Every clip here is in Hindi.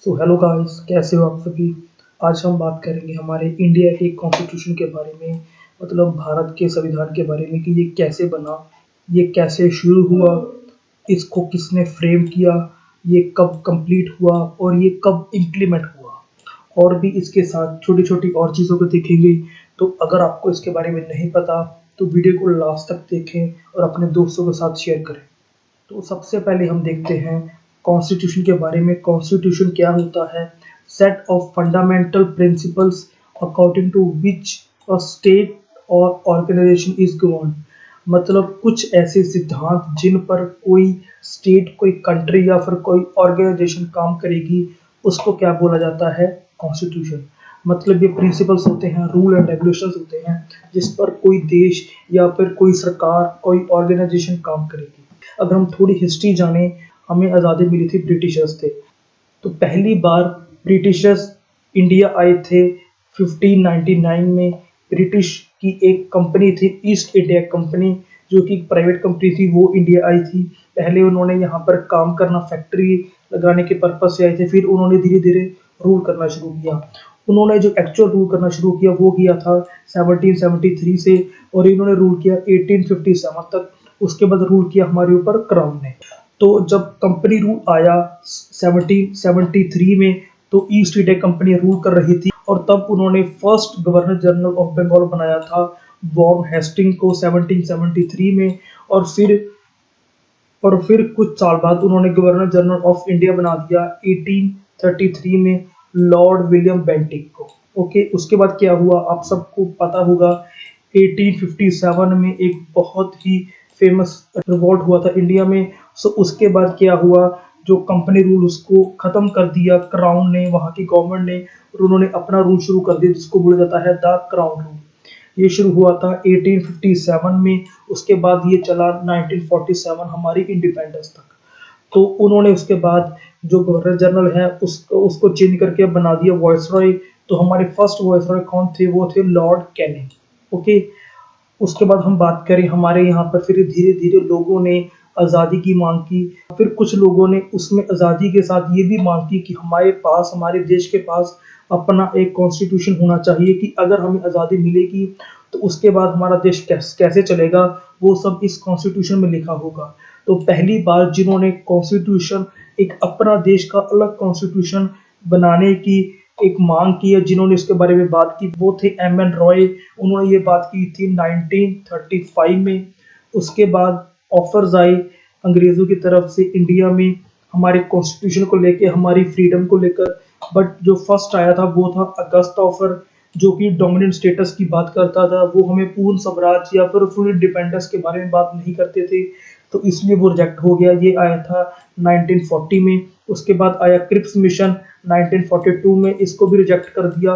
हेलो गाइस, कैसे हो आप सभी। आज हम बात करेंगे हमारे इंडिया के कॉन्स्टिट्यूशन के बारे में, मतलब भारत के संविधान के बारे में कि ये कैसे बना, ये कैसे शुरू हुआ, इसको किसने फ्रेम किया, ये कब कंप्लीट हुआ और ये कब इम्प्लीमेंट हुआ। और भी इसके साथ छोटी छोटी और चीज़ों को देखेंगे। तो अगर आपको इसके बारे में नहीं पता तो वीडियो को लास्ट तक देखें और अपने दोस्तों के साथ शेयर करें। तो सबसे पहले हम देखते हैं कॉन्स्टिट्यूशन के बारे में। कॉन्स्टिट्यूशन क्या होता है? Set of fundamental principles according to which a state और ऑर्गेनाइजेशन इज गवर्न। मतलब कुछ ऐसे सिद्धांत जिन पर कोई स्टेट, कोई कंट्री या फिर कोई ऑर्गेनाइजेशन काम करेगी, उसको क्या बोला जाता है? कॉन्स्टिट्यूशन। मतलब ये प्रिंसिपल्स होते हैं, रूल एंड रेगुलेशंस होते हैं जिस पर कोई देश या फिर कोई सरकार, कोई ऑर्गेनाइजेशन काम करेगी। अगर हम थोड़ी हिस्ट्री जानें, हमें आज़ादी मिली थी ब्रिटिशर्स थे। तो पहली बार ब्रिटिशर्स इंडिया आए थे 1599 में। ब्रिटिश की एक कंपनी थी, ईस्ट इंडिया कंपनी, जो कि प्राइवेट कंपनी थी, वो इंडिया आई थी। पहले उन्होंने यहाँ पर काम करना, फैक्ट्री लगाने के पर्पज से आए थे। फिर उन्होंने धीरे धीरे रूल करना शुरू किया। उन्होंने जो एक्चुअल रूल करना शुरू किया वो किया था 1773 से, और इन्होंने रूल किया 1857 तक। उसके बाद रूल किया हमारे ऊपर क्राउन ने। तो जब कंपनी रूल आया 1773 में, तो ईस्ट इंडिया कंपनी रूल कर रही थी, और तब उन्होंने first governor general of Bengal बनाया था वॉरेन हेस्टिंग को 1773 में। और फिर कुछ साल बाद उन्होंने गवर्नर जनरल ऑफ इंडिया बना दिया 1833 में लॉर्ड विलियम बेंटिक को। ओके, उसके बाद क्या हुआ आप सबको पता होगा। 1857 में एक बहुत ही फेमस रिवॉल्ट हुआ था इंडिया में। सो उसके बाद क्या हुआ, जो कंपनी रूल उसको खत्म कर दिया क्राउन ने, वहाँ की गवर्नमेंट ने, और उन्होंने अपना रूल शुरू कर दिया जिसको बोला जाता है द क्राउन रूल। ये शुरू हुआ था 1857 में। उसके बाद ये चला 1947 हमारी इंडिपेंडेंस तक। तो उन्होंने उसके बाद जो गवर्नर जनरल है उसको चेंज करके बना दिया वायसरॉय। तो हमारे फर्स्ट वायसरॉय कौन थे? वो थे लॉर्ड कैनिंग। ओके, उसके बाद हम बात करें, हमारे यहाँ पर फिर धीरे धीरे लोगों ने आज़ादी की मांग की। फिर कुछ लोगों ने उसमें आज़ादी के साथ ये भी मांग की कि हमारे पास, हमारे देश के पास अपना एक कॉन्स्टिट्यूशन होना चाहिए, कि अगर हमें आज़ादी मिलेगी तो उसके बाद हमारा देश कैसे चलेगा, वो सब इस कॉन्स्टिट्यूशन में लिखा होगा। तो पहली बार जिन्होंने कॉन्स्टिट्यूशन, एक अपना देश का अलग कॉन्स्टिट्यूशन बनाने की एक मांग की है, जिन्होंने इसके बारे में बात की, वो थे एम एन रॉय। उन्होंने ये बात की थी 1935 में। उसके बाद ऑफर्स आए अंग्रेजों की तरफ से इंडिया में हमारे कॉन्स्टिट्यूशन को लेके, हमारी फ्रीडम को लेकर। बट जो फर्स्ट आया था वो था अगस्त ऑफर, जो कि डोमिनेंट स्टेटस की बात करता था। वो हमें पूर्ण स्वराज या फिर फुल इंडिपेंडेंस के बारे में बात नहीं करते थे, तो इसलिए वो रिजेक्ट हो गया। ये आया था 1940 में। उसके बाद आया क्रिप्स मिशन 1942 में, इसको भी रिजेक्ट कर दिया।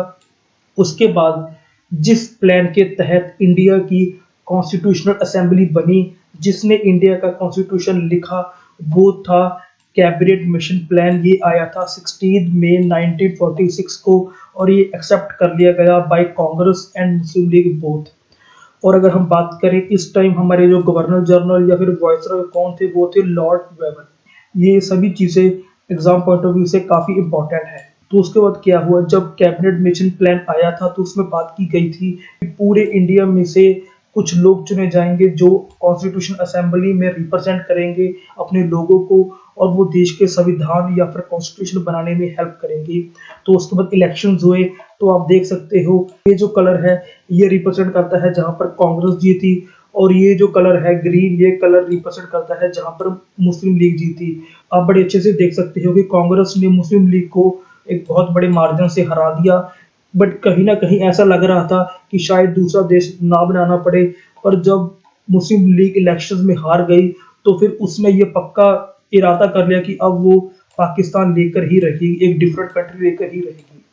उसके बाद जिस प्लान के तहत इंडिया की कॉन्स्टिट्यूशनल असेंबली बनी, जिसने इंडिया का कॉन्स्टिट्यूशन लिखा, वो था कैबिनेट मिशन प्लान। ये आया था 16 मई 1946 को, और ये एक्सेप्ट कर लिया गया by Congress and Muslim League both. और अगर हम बात करें इस टाइम हमारे जो गवर्नर जनरल या फिर वायसरॉय कौन थे, वो थे लॉर्ड वेवन। ये सभी चीज़ें एग्जाम पॉइंट ऑफ व्यू से काफ़ी इंपॉर्टेंट है। तो उसके बाद क्या हुआ, जब कैबिनेट मिशन प्लान आया था तो उसमें बात की गई थी कि पूरे इंडिया में से कुछ लोग चुने जाएंगे जो कॉन्स्टिट्यूशन असेंबली में रिप्रेजेंट करेंगे अपने लोगों को, और वो देश के संविधान या फिर कॉन्स्टिट्यूशन बनाने में हेल्प करेंगे। तो उसके बाद इलेक्शंस हुए। तो आप देख सकते हो ये जो कलर है ये रिप्रेजेंट करता है जहां पर कांग्रेस जीती, और ये जो कलर है ग्रीन, ये कलर रिप्रेजेंट करता है जहां पर मुस्लिम लीग जीती। आप बड़े अच्छे से देख सकते हो कि कांग्रेस ने मुस्लिम लीग को एक बहुत बड़े मार्जिन से हरा दिया। बट कहीं ना कहीं ऐसा लग रहा था कि शायद दूसरा देश ना बनाना पड़े। पर जब मुस्लिम लीग इलेक्शंस में हार गई तो फिर उसने ये पक्का इरादा कर लिया कि अब वो पाकिस्तान लेकर ही रहेगी, एक डिफरेंट कंट्री लेकर ही रहेगी।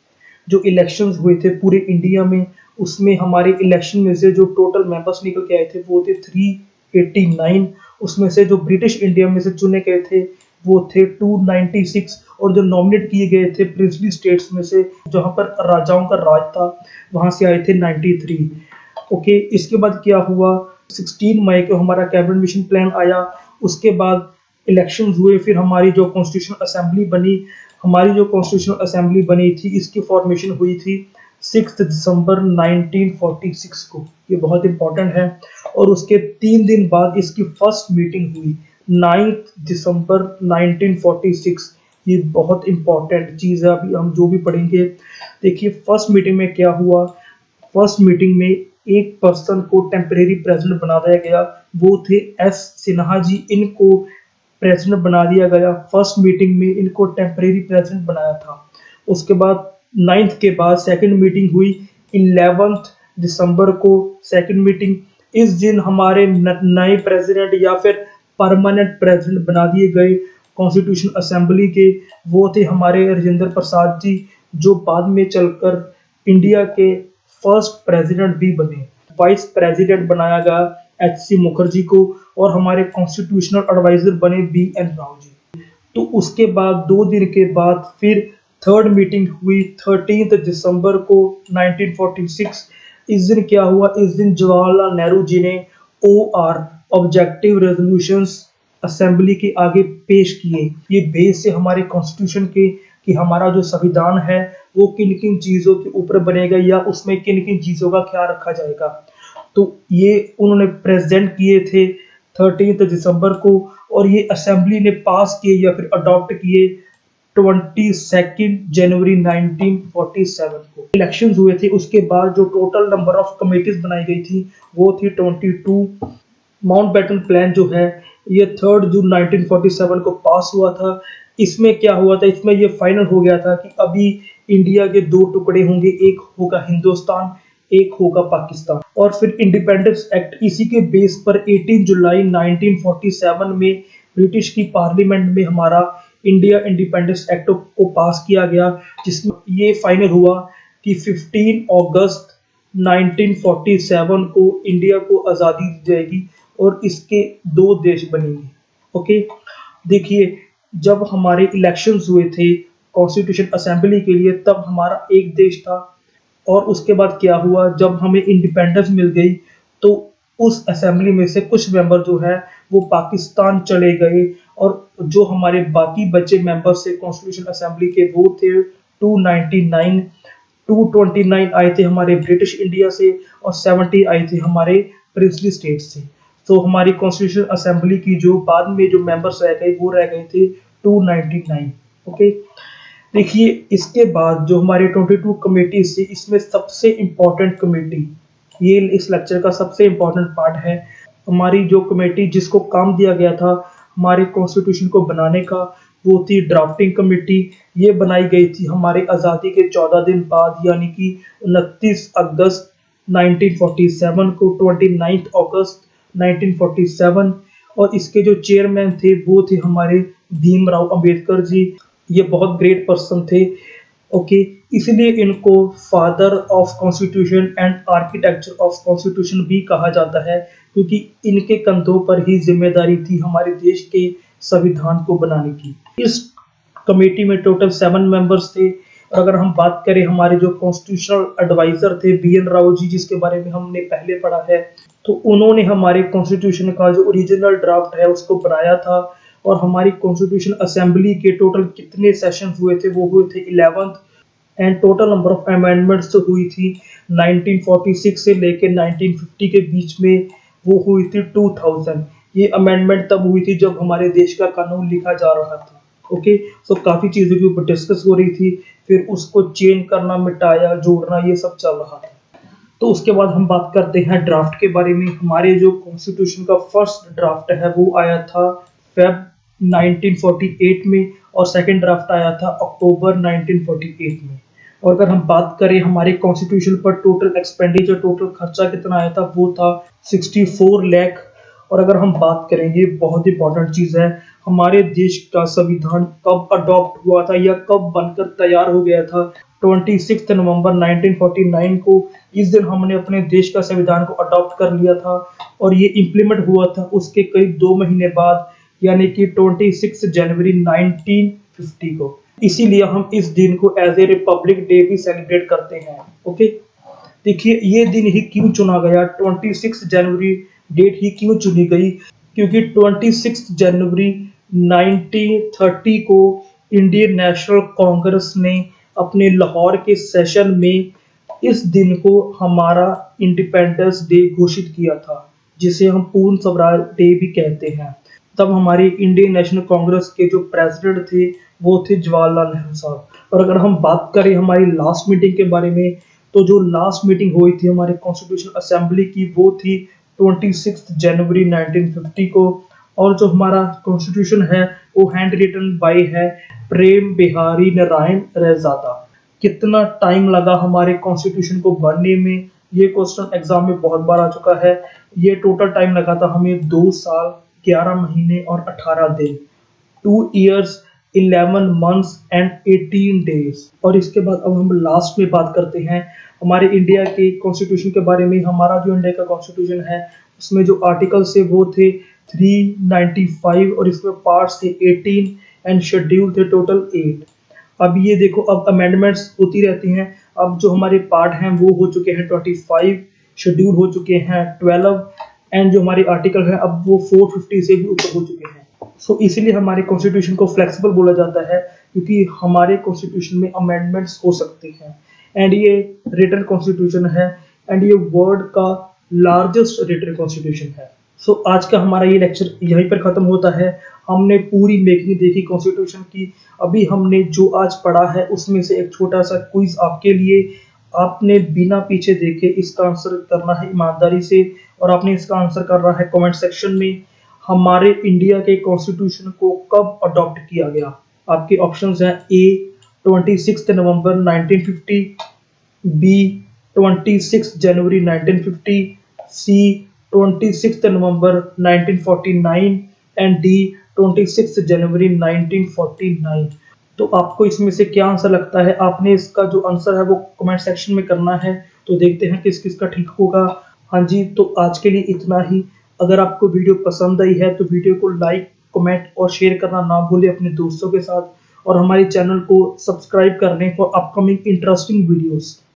जो इलेक्शंस हुए थे पूरे इंडिया में, उसमें हमारे इलेक्शन में से जो टोटल मेंबर्स निकल के आए थे वो थे 389। उसमें से जो ब्रिटिश इंडिया में से चुने गए थे वो थे 296, और जो नॉमिनेट किए गए थे प्रिंसली स्टेट्स में से जहां पर राजाओं का राज था, वहां से आए थे 93। ओके, इसके बाद क्या हुआ, 16 मई को हमारा कैबिनेट मिशन प्लान आया। उसके बाद इलेक्शंस हुए, फिर हमारी जो कॉन्स्टिट्यूशनल असेंबली बनी, हमारी जो कॉन्स्टिट्यूशनल असेंबली बनी थी इसकी फॉर्मेशन हुई थी 6 दिसंबर 1946 को। ये बहुत इंपॉर्टेंट है। और उसके 3 दिन बाद इसकी फर्स्ट मीटिंग हुई 9 दिसंबर 1946। ये बहुत इंपॉर्टेंट चीज़ है, अभी हम जो भी पढ़ेंगे। देखिए फर्स्ट मीटिंग में क्या हुआ। फर्स्ट मीटिंग में एक पर्सन को टेम्परेरी प्रेसिडेंट बना दिया गया, वो थे एस सिन्हा जी। इनको प्रेसिडेंट बना दिया गया। फर्स्ट मीटिंग में इनको टेम्परेरी प्रेसिडेंट बनाया था। उसके बाद 9th के बाद सेकंड मीटिंग हुई 11 दिसंबर को, सेकंड मीटिंग। इस दिन हमारे नए प्रेसिडेंट या फिर परमानेंट प्रेसिडेंट बना दिए गए कॉन्स्टिट्यूशन असेंबली के। वो थे हमारे राजेंद्र प्रसाद जी, जो बाद में चलकर इंडिया के फर्स्ट प्रेसिडेंट भी बने। वाइस प्रेसिडेंट बनाया गया एच.सी. मुखर्जी को, और हमारे कॉन्स्टिट्यूशनल एडवाइजर बने बी.एन. राव जी। तो उसके बाद 2 दिन के बाद फिर थर्ड मीटिंग हुई 13 दिसंबर को 1946। इस दिन क्या हुआ, इस दिन जवाहरलाल नेहरू जी ने OR ऑब्जेक्टिव रेजोल्यूशंस असेंबली के आगे पेश किए। ये बेस से हमारे कॉन्स्टिट्यूशन के कि हमारा जो संविधान है वो किन किन चीज़ों के ऊपर बनेगा या उसमें किन किन चीज़ों का ख्याल रखा जाएगा। तो ये उन्होंने प्रेजेंट किए थे 13 दिसंबर को, और ये असेंबली ने पास किए या फिर अडॉप्ट किए 22 जनवरी 1947 को। इलेक्शंस हुए थे। उसके बाद जो टोटल नंबर ऑफ कमेटीज बनाई गई थी वो थी 22। माउंटबेटन प्लान जो है ये 3 जून 1947 को पास हुआ था। इसमें क्या हुआ था, इसमें ये फाइनल हो गया था कि अभी इंडिया के 2 टुकड़े होंगे, एक होगा हिंदुस्तान, एक होगा पाकिस्तान। और फिर इंडिपेंडेंस एक्ट इसी के बेस पर 18 जुलाई 1947 में ब्रिटिश की पार्लियामेंट में हमारा इंडिया इंडिपेंडेंस एक्ट को पास किया गया, जिसमें ये फाइनल हुआ कि 15 अगस्त 1947 को इंडिया को आज़ादी दी जाएगी और इसके 2 देश बनेंगे। ओके, देखिए जब हमारे इलेक्शंस हुए थे कॉन्स्टिट्यूशन असेंबली के लिए तब हमारा एक देश था, और उसके बाद क्या हुआ, जब हमें इंडिपेंडेंस मिल गई तो उस असेंबली में से कुछ मेंबर जो है वो पाकिस्तान चले गए, और जो हमारे बाकी बचे मेंबर्स थे कॉन्स्टिट्यूशन असेंबली के वो थे 299। 229 आए थे हमारे ब्रिटिश इंडिया से और 70 आए थे हमारे प्रिंसली स्टेट से। तो हमारी कॉन्स्टिट्यूशन असेंबली की जो बाद में जो मेंबर्स रह गए वो रह गए थे 299। ओके, देखिए इसके बाद जो हमारे 22 कमेटी थी इसमें सबसे इम्पोर्टेंट कमेटी, ये इस लेक्चर का सबसे इम्पोर्टेंट पार्ट है। हमारी जो कमेटी जिसको काम दिया गया था हमारे कॉन्स्टिट्यूशन को बनाने का वो थी ड्राफ्टिंग कमेटी। ये बनाई गई थी हमारे आज़ादी के 14 दिन बाद, यानी कि 29 अगस्त 1947 को, 29 अगस्त 1947। और इसके जो चेयरमैन थे वो थे हमारे भीमराव अंबेडकर जी। ये बहुत ग्रेट पर्सन थे। ओके, इसलिए इनको father of constitution and architecture of constitution भी कहा जाता है, क्योंकि इनके कंधों पर ही जिम्मेदारी थी हमारे देश के संविधान को बनाने की। इस कमेटी में टोटल 7 मेंबर्स थे। और अगर हम बात करें हमारे जो कॉन्स्टिट्यूशनल एडवाइजर थे बी.एन. राव जी, जिसके बारे में हमने पहले पढ़ा है, तो उन्होंने हमारे कॉन्स्टिट्यूशन का जो ओरिजिनल ड्राफ्ट है उसको बनाया था। और हमारी कॉन्स्टिट्यूशन असेंबली के टोटल कितने सेशन हुए थे, वो हुए थे 11th। And total number of amendments हुई थी 1946 से लेकर 1950 के बीच में, वो हुई थी 2000। ये अमेंडमेंट तब हुई थी जब हमारे देश का कानून लिखा जा रहा था। ओके, तो काफ़ी चीज़ों के ऊपर डिस्कस हो रही थी, फिर उसको चेंज करना, मिटाया, जोड़ना, ये सब चल रहा था। तो उसके बाद हम बात करते हैं ड्राफ्ट के बारे में। हमारे जो कॉन्स्टिट्यूशन का फर्स्ट ड्राफ्ट है वो आया था फेब 1948 में, और सेकंड ड्राफ्ट आया था अक्टूबर 1948 में। और अगर हम बात करें हमारे कॉन्स्टिट्यूशन पर टोटल एक्सपेंडिचर, टोटल खर्चा कितना आया था, वो था 64 लाख। और अगर हम बात करें, ये बहुत इंपॉर्टेंट चीज़ है, हमारे देश का संविधान कब अडॉप्ट हुआ था या कब बनकर तैयार हो गया था, 26 नवंबर 1949 को। इस दिन हमने अपने देश का संविधान को अडॉप्ट कर लिया था, और ये इम्प्लीमेंट हुआ था उसके करीब 2 महीने बाद, यानी कि 26 जनवरी 1950 को। इसीलिए हम इस दिन को एज ए रिपब्लिक डे भी सेलिब्रेट करते हैं। ओके, देखिए ये दिन ही क्यों चुना गया, 26 जनवरी डेट ही क्यों चुनी गई, क्योंकि 26 जनवरी 1930 को इंडियन नेशनल कांग्रेस ने अपने लाहौर के सेशन में इस दिन को हमारा इंडिपेंडेंस डे घोषित किया था, जिसे हम पूर्ण स्वराज डे भी कहते हैं। तब हमारी इंडियन नेशनल कांग्रेस के जो प्रेसिडेंट थे वो थे जवाहरलाल नेहरू साहब। और अगर हम बात करें हमारी लास्ट मीटिंग के बारे में, तो जो लास्ट मीटिंग हुई थी हमारे कॉन्स्टिट्यूशन असेंबली की वो थी 26 जनवरी 1950 को। और जो हमारा कॉन्स्टिट्यूशन है वो हैंड रिटन बाय है प्रेम बिहारी नारायण रैजादा। कितना टाइम लगा हमारे कॉन्स्टिट्यूशन को बनने में, ये क्वेश्चन एग्जाम में बहुत बार आ चुका है। ये टोटल टाइम लगा था हमें 2 साल 11 महीने और 18 दिन, 2 ईयर्स 11 मंथ्स एंड 18 डेज। और इसके बाद अब हम लास्ट में बात करते हैं हमारे इंडिया के कॉन्स्टिट्यूशन के बारे में। हमारा जो इंडिया का कॉन्स्टिट्यूशन है उसमें जो आर्टिकल्स थे वो थे 395 और इसमें पार्ट्स थे 18 एंड शेड्यूल थे टोटल 8। अब ये देखो, अब अमेंडमेंट्स होती रहती हैं। अब जो हमारे पार्ट हैं वो हो चुके हैं 25, शेड्यूल हो चुके हैं 12 एंड जो हमारे आर्टिकल है अब वो 450 से भी ऊपर हो चुके हैं। सो इसीलिए हमारे कॉन्स्टिट्यूशन को फ्लेक्सिबल बोला जाता है, क्योंकि हमारे कॉन्स्टिट्यूशन में अमेंडमेंट्स हो सकते हैं। एंड ये रिटन कॉन्स्टिट्यूशन है एंड ये वर्ल्ड का लार्जेस्ट रिटन कॉन्स्टिट्यूशन है। सो आज का हमारा ये लेक्चर यहीं पर खत्म होता है। हमने पूरी मेकिंग देखी कॉन्स्टिट्यूशन की। अभी हमने जो आज पढ़ा है उसमें से एक छोटा सा क्विज आपके लिए। आपने बिना पीछे देखे इसका आंसर करना है ईमानदारी से, और आपने इसका आंसर करना है कमेंट सेक्शन में। हमारे इंडिया के कॉन्स्टिट्यूशन को कब अडॉप्ट किया गया? आपके ऑप्शंस हैं ए 26 नवंबर 1950, बी 26 जनवरी 1950, सी 26 नवंबर 1949 एंड डी 26 जनवरी 1949। तो आपको इसमें से क्या आंसर लगता है? आपने इसका जो आंसर है वो कमेंट सेक्शन में करना है। तो देखते हैं किस किस का ठीक होगा। हाँ जी, तो आज के लिए इतना ही। अगर आपको वीडियो पसंद आई है तो वीडियो को लाइक, कमेंट और शेयर करना ना भूलें अपने दोस्तों के साथ, और हमारे चैनल को सब्सक्राइब करने फॉर अपकमिंग इंटरेस्टिंग वीडियोस।